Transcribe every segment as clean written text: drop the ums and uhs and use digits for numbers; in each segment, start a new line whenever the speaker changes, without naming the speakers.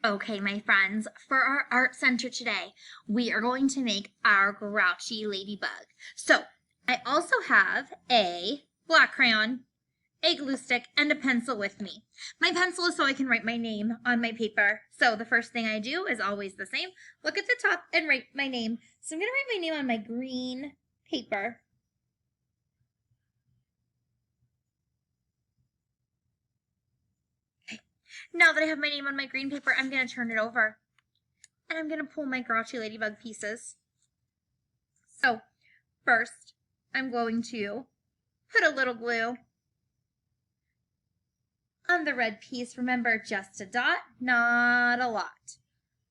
Okay, my friends, for our art center today, we are going to make our grouchy ladybug. So, I also have a black crayon, a glue stick, and a pencil with me. My pencil is so I can write my name on my paper. So the first thing I do is always the same. Look at the top and write my name. So I'm going to write my name on my green paper. Now that I have my name on my green paper, I'm going to turn it over. And I'm going to pull my grouchy ladybug pieces. So, first, I'm going to put a little glue on the red piece. Remember, just a dot, not a lot.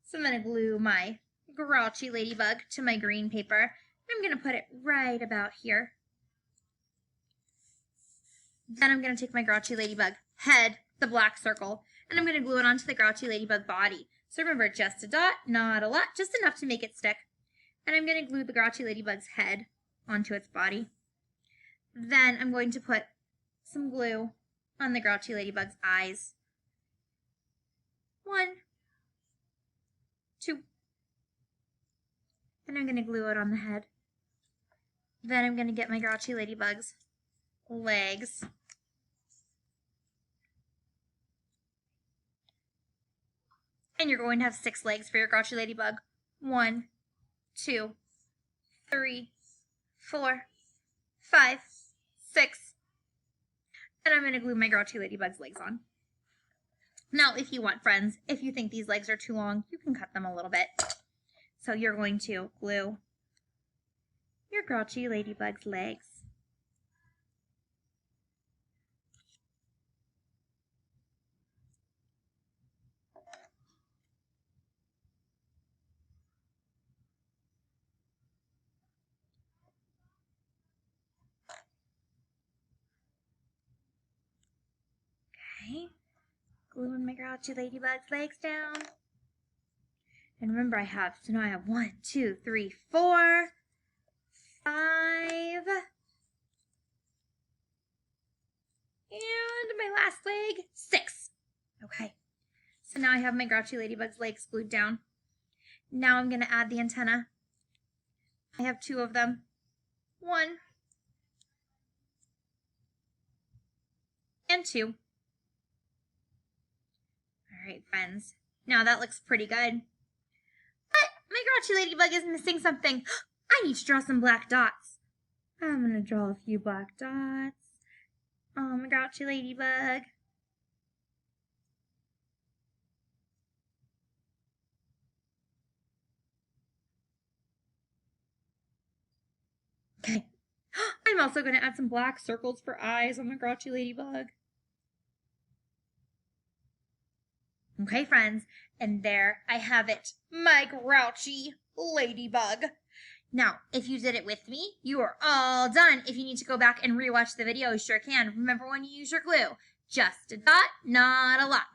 So I'm going to glue my grouchy ladybug to my green paper. I'm going to put it right about here. Then I'm going to take my grouchy ladybug head, the black circle, and I'm going to glue it onto the grouchy ladybug body. So remember, just a dot, not a lot, just enough to make it stick. And I'm going to glue the grouchy ladybug's head onto its body. Then I'm going to put some glue on the grouchy ladybug's eyes. 1, 2. Then I'm going to glue it on the head. Then I'm going to get my grouchy ladybug's legs. And you're going to have 6 legs for your grouchy ladybug. 1, 2, 3, 4, 5, 6. And I'm going to glue my grouchy ladybug's legs on. Now, if you want, friends, if you think these legs are too long, you can cut them a little bit. So you're going to glue your grouchy ladybug's legs. Okay, gluing my grouchy ladybug's legs down. And remember, now I have 1, 2, 3, 4, 5. And my last leg, 6. Okay, so now I have my grouchy ladybug's legs glued down. Now I'm going to add the antenna. I have 2 of them. 1 and 2. All right, friends. Now that looks pretty good. But my grouchy ladybug is missing something. I need to draw some black dots. I'm going to draw a few black dots on my grouchy ladybug. Okay. I'm also going to add some black circles for eyes on my grouchy ladybug. Okay, friends, and there I have it, my grouchy ladybug. Now, if you did it with me, you are all done. If you need to go back and rewatch the video, you sure can. Remember when you use your glue, just a dot, not a lot.